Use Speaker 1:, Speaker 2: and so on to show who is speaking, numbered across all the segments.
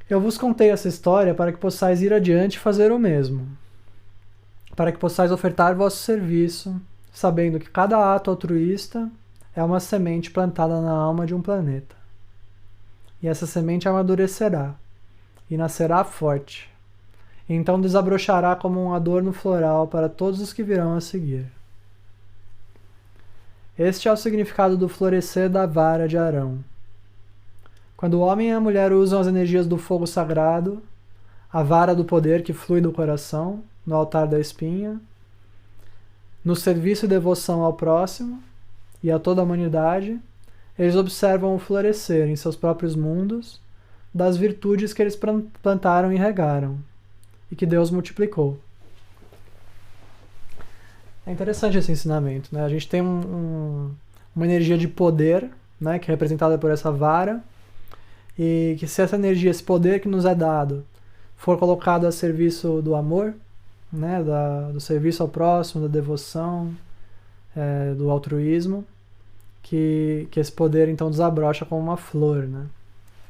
Speaker 1: Eu vos contei essa história para que possais ir adiante e fazer o mesmo, para que possais ofertar vosso serviço, sabendo que cada ato altruísta é uma semente plantada na alma de um planeta. E essa semente amadurecerá e nascerá forte. E então desabrochará como um adorno floral para todos os que virão a seguir. Este é o significado do florescer da vara de Arão. Quando o homem e a mulher usam as energias do fogo sagrado, a vara do poder que flui do coração, no altar da espinha, no serviço e devoção ao próximo e a toda a humanidade, eles observam o florescer em seus próprios mundos das virtudes que eles plantaram e regaram, e que Deus multiplicou. É interessante esse ensinamento, né? A gente tem uma energia de poder, né, que é representada por essa vara, e que se essa energia, esse poder que nos é dado, for colocado a serviço do amor, né, do serviço ao próximo, da devoção, do altruísmo, que esse poder então desabrocha como uma flor, né?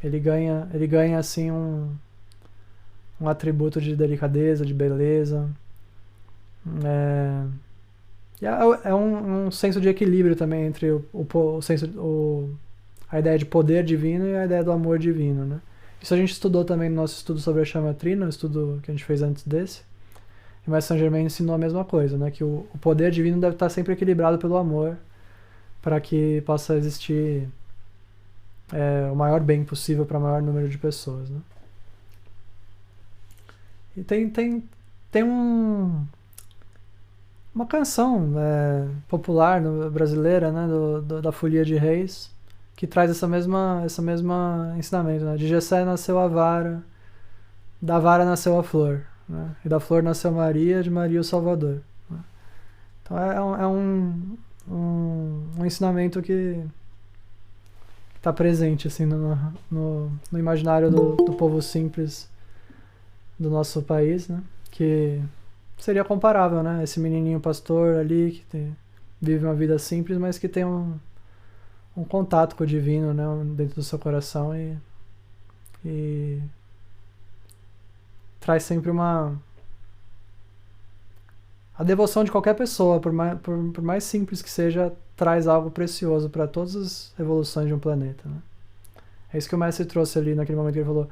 Speaker 1: Ele ganha assim um atributo de delicadeza, de beleza. É um senso de equilíbrio também entre a ideia de poder divino e a ideia do amor divino, né? Isso a gente estudou também no nosso estudo sobre a chama trina, o estudo que a gente fez antes desse. E o Mestre Saint Germain ensinou a mesma coisa, né? Que o poder divino deve estar sempre equilibrado pelo amor, para que possa existir o maior bem possível para o maior número de pessoas, né? E tem uma canção popular brasileira, né, da Folia de Reis, que traz essa mesma ensinamento, né? De Jessé nasceu a vara, da vara nasceu a flor, né? E da flor nasceu Maria, de Maria o Salvador, né? Então é um ensinamento que está presente assim, no imaginário do povo simples do nosso país, né? Que seria comparável, né? Esse menininho pastor ali que vive uma vida simples, mas que tem um contato com o divino, né? Dentro do seu coração e traz sempre a devoção de qualquer pessoa, por mais simples que seja, traz algo precioso para todas as evoluções de um planeta, né? É isso que o mestre trouxe ali naquele momento que ele falou.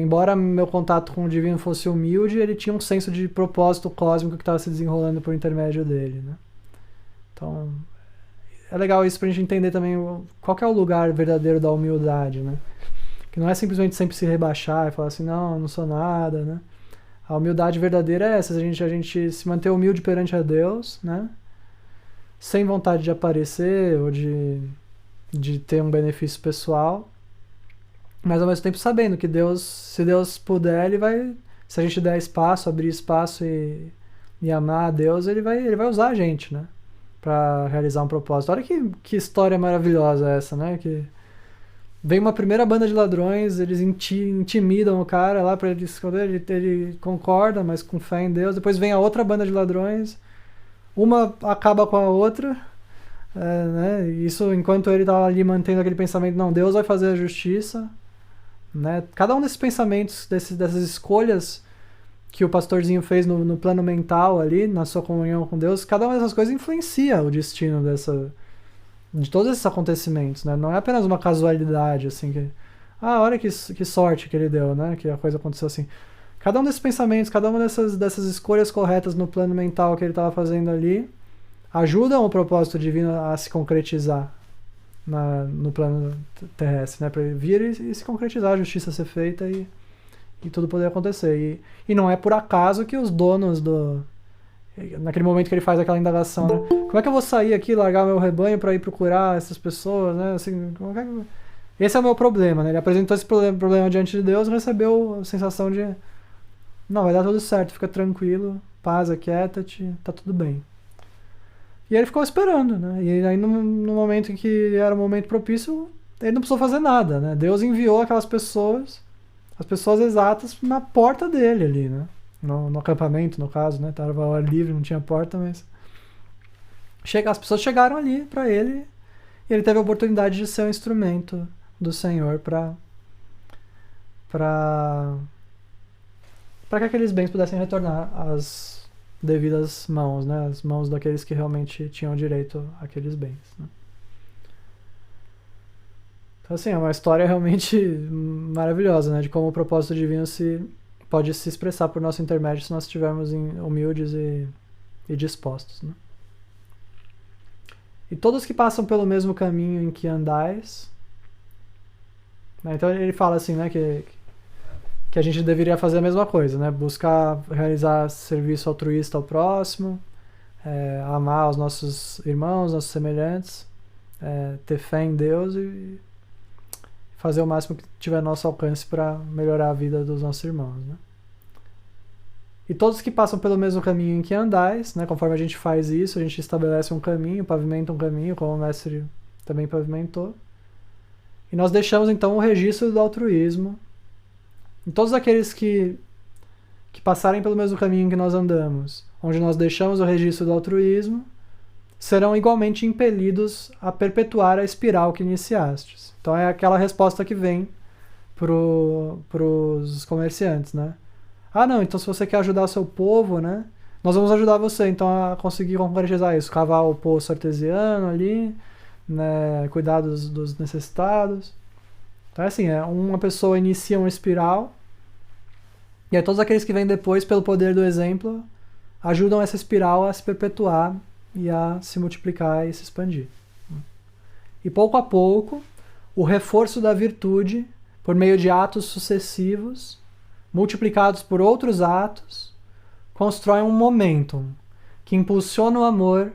Speaker 1: Embora meu contato com o divino fosse humilde, ele tinha um senso de propósito cósmico que estava se desenrolando por intermédio dele, né? Então, é legal isso pra gente entender também qual que é o lugar verdadeiro da humildade, né? Que não é simplesmente sempre se rebaixar e falar assim, não não sou nada, né? A humildade verdadeira é essa, a gente se manter humilde perante a Deus, né? Sem vontade de aparecer ou de ter um benefício pessoal, mas ao mesmo tempo sabendo que Deus, se Deus puder, ele vai, se a gente der espaço, abrir espaço e amar a Deus, ele vai usar a gente, né? Pra realizar um propósito. Olha que história maravilhosa essa, né? Que vem uma primeira banda de ladrões, eles intimidam o cara lá pra ele esconder, ele concorda, mas com fé em Deus. Depois vem a outra banda de ladrões, uma acaba com a outra, né? Isso enquanto ele tá ali mantendo aquele pensamento, não, Deus vai fazer a justiça, né? Cada um desses pensamentos, dessas escolhas que o pastorzinho fez no plano mental ali, na sua comunhão com Deus, cada uma dessas coisas influencia o destino de todos esses acontecimentos, né? Não é apenas uma casualidade, assim, olha que sorte que ele deu, né? Que a coisa aconteceu assim. Cada um desses pensamentos, cada uma dessas escolhas corretas no plano mental que ele estava fazendo ali, ajudam o propósito divino a se concretizar no plano terrestre, né? Para ele vir e se concretizar, a justiça ser feita e tudo poder acontecer. E não é por acaso que os donos naquele momento que ele faz aquela indagação, né? Como é que eu vou sair aqui, largar meu rebanho para ir procurar essas pessoas, né? Assim, esse é o meu problema, né? Ele apresentou esse problema diante de Deus e recebeu a sensação de não, vai dar tudo certo, fica tranquilo, paz, aquieta-te, tá tudo bem. E aí ele ficou esperando, né? E aí no momento em que era o momento propício, ele não precisou fazer nada, né? Deus enviou aquelas pessoas, as pessoas exatas, na porta dele ali, né? No acampamento, no caso, né? Tava ao ar livre, não tinha porta, mas as pessoas chegaram ali para ele e ele teve a oportunidade de ser um instrumento do Senhor para para que aqueles bens pudessem retornar às devidas mãos, né? As mãos daqueles que realmente tinham direito àqueles bens, né? Então, assim, é uma história realmente maravilhosa, né? De como o propósito divino pode se expressar por nosso intermédio se nós estivermos humildes e dispostos, né? E todos que passam pelo mesmo caminho em que andais, né? Então ele fala assim, né? Que a gente deveria fazer a mesma coisa, né? Buscar realizar serviço altruísta ao próximo, amar os nossos irmãos, nossos semelhantes, ter fé em Deus e fazer o máximo que tiver ao nosso alcance para melhorar a vida dos nossos irmãos, né? E todos que passam pelo mesmo caminho em que andais, né? Conforme a gente faz isso, a gente estabelece um caminho, pavimenta um caminho, como o mestre também pavimentou. E nós deixamos então o registro do altruísmo em todos aqueles que passarem pelo mesmo caminho que nós andamos, onde nós deixamos o registro do altruísmo, serão igualmente impelidos a perpetuar a espiral que iniciastes. Então é aquela resposta que vem pros comerciantes, né? Ah, não, então se você quer ajudar o seu povo, né? Nós vamos ajudar você, então, a conseguir concretizar isso. Cavar o poço artesiano ali, né? Cuidar dos necessitados. Então é assim, uma pessoa inicia uma espiral, e aí todos aqueles que vêm depois, pelo poder do exemplo, ajudam essa espiral a se perpetuar e a se multiplicar e se expandir. E pouco a pouco, o reforço da virtude, por meio de atos sucessivos, multiplicados por outros atos, constrói um momentum que impulsiona o amor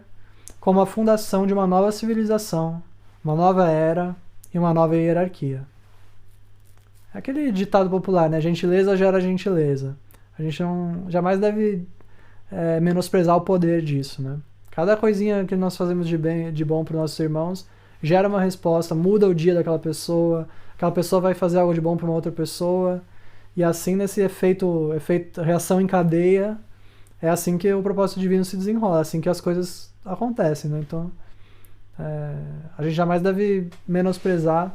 Speaker 1: como a fundação de uma nova civilização, uma nova era e uma nova hierarquia. É aquele ditado popular, né? Gentileza gera gentileza. A gente jamais deve menosprezar o poder disso, né? Cada coisinha que nós fazemos de bom para os nossos irmãos gera uma resposta, muda o dia daquela pessoa, aquela pessoa vai fazer algo de bom para uma outra pessoa, e assim nesse efeito reação em cadeia, é assim que o propósito divino se desenrola, é assim que as coisas acontecem, né? Então, a gente jamais deve menosprezar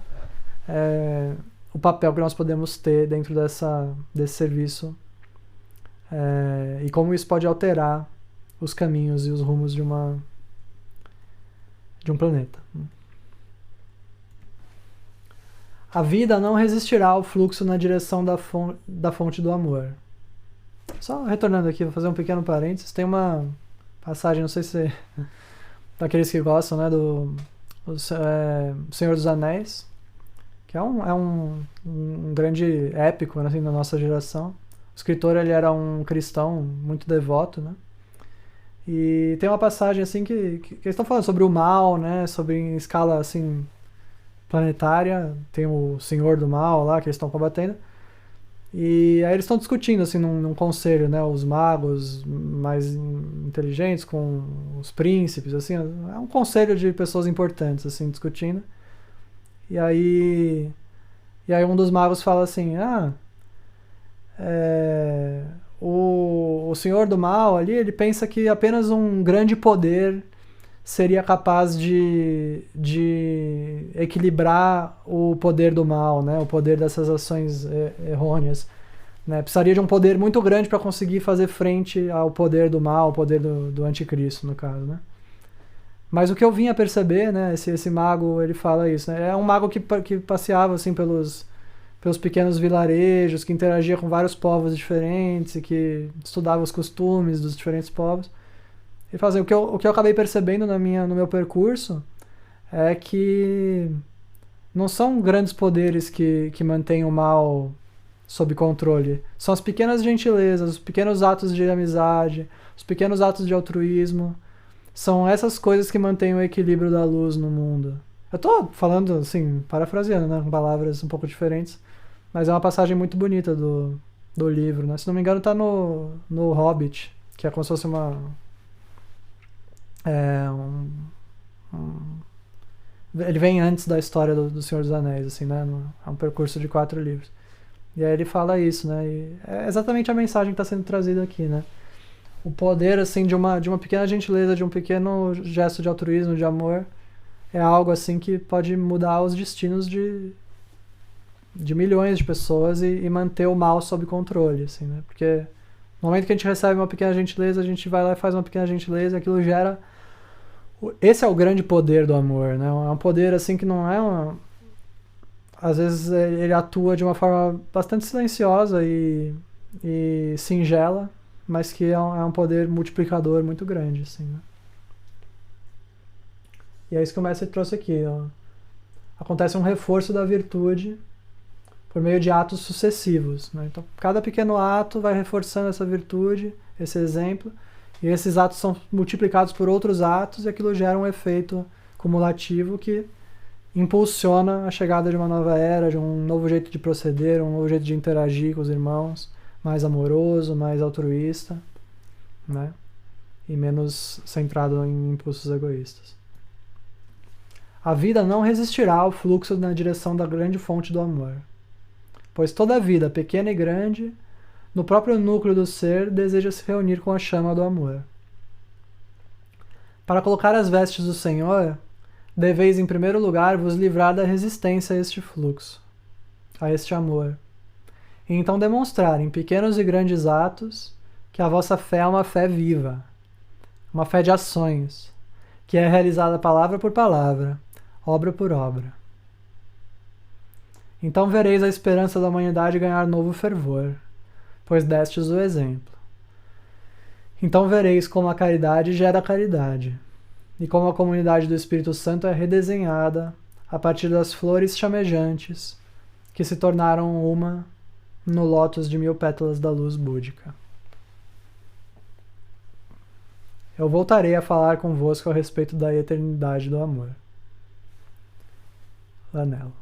Speaker 1: o papel que nós podemos ter dentro desse serviço, e como isso pode alterar os caminhos e os rumos de um planeta. A vida não resistirá ao fluxo na direção da fonte do amor. Só retornando aqui, vou fazer um pequeno parênteses. Tem uma passagem, não sei se daqueles que gostam, né, do Senhor dos Anéis, que é um grande épico, assim, da nossa geração. O escritor, ele era um cristão muito devoto, né? E tem uma passagem assim que eles estão falando sobre o mal, né? Sobre em escala assim planetária, tem o Senhor do Mal lá que eles estão combatendo. E aí eles estão discutindo assim num conselho, né? Os magos mais inteligentes com os príncipes, assim, é um conselho de pessoas importantes assim discutindo. E aí um dos magos fala assim: o Senhor do Mal ali, ele pensa que apenas um grande poder seria capaz de equilibrar o poder do mal, né? O poder dessas ações errôneas, né? Precisaria de um poder muito grande para conseguir fazer frente ao poder do mal, ao poder do anticristo, no caso, né? Mas o que eu vim a perceber, né? Esse mago, ele fala isso, né? É um mago que passeava assim pelos pequenos vilarejos, que interagia com vários povos diferentes e que estudava os costumes dos diferentes povos. E fazer o que eu acabei percebendo no meu percurso é que não são grandes poderes que mantêm o mal sob controle. São as pequenas gentilezas, os pequenos atos de amizade, os pequenos atos de altruísmo. São essas coisas que mantêm o equilíbrio da luz no mundo. Eu tô falando, assim, parafraseando, né, com palavras um pouco diferentes, mas é uma passagem muito bonita do livro, né? Se não me engano, tá no Hobbit, que é como se fosse ele vem antes da história do Senhor dos Anéis, assim, né? É um percurso de 4 livros. E aí ele fala isso, né? E é exatamente a mensagem que está sendo trazida aqui, né? O poder, assim, de uma pequena gentileza, de um pequeno gesto de altruísmo, de amor, é algo, assim, que pode mudar os destinos de de milhões de pessoas e manter o mal sob controle, assim, né? Porque no momento que a gente recebe uma pequena gentileza, a gente vai lá e faz uma pequena gentileza, aquilo gera... Esse é o grande poder do amor, né? É um poder, assim, que não é uma... Às vezes ele atua de uma forma bastante silenciosa e singela, mas que é um poder multiplicador muito grande, assim, né? E é isso que o mestre trouxe aqui, ó. Acontece um reforço da virtude por meio de atos sucessivos, né? Então, cada pequeno ato vai reforçando essa virtude, esse exemplo, e esses atos são multiplicados por outros atos e aquilo gera um efeito cumulativo que impulsiona a chegada de uma nova era, de um novo jeito de proceder, um novo jeito de interagir com os irmãos, mais amoroso, mais altruísta, né? E menos centrado em impulsos egoístas. A vida não resistirá ao fluxo na direção da grande fonte do amor, pois toda vida, pequena e grande, no próprio núcleo do ser, deseja se reunir com a chama do amor. Para colocar as vestes do Senhor, deveis em primeiro lugar vos livrar da resistência a este fluxo, a este amor, e então demonstrar em pequenos e grandes atos que a vossa fé é uma fé viva, uma fé de ações, que é realizada palavra por palavra, obra por obra. Então vereis a esperança da humanidade ganhar novo fervor, pois destes o exemplo. Então vereis como a caridade gera caridade, e como a comunidade do Espírito Santo é redesenhada a partir das flores chamejantes que se tornaram uma no lótus de 1000 pétalas da luz búdica. Eu voltarei a falar convosco a respeito da eternidade do amor. Lanello.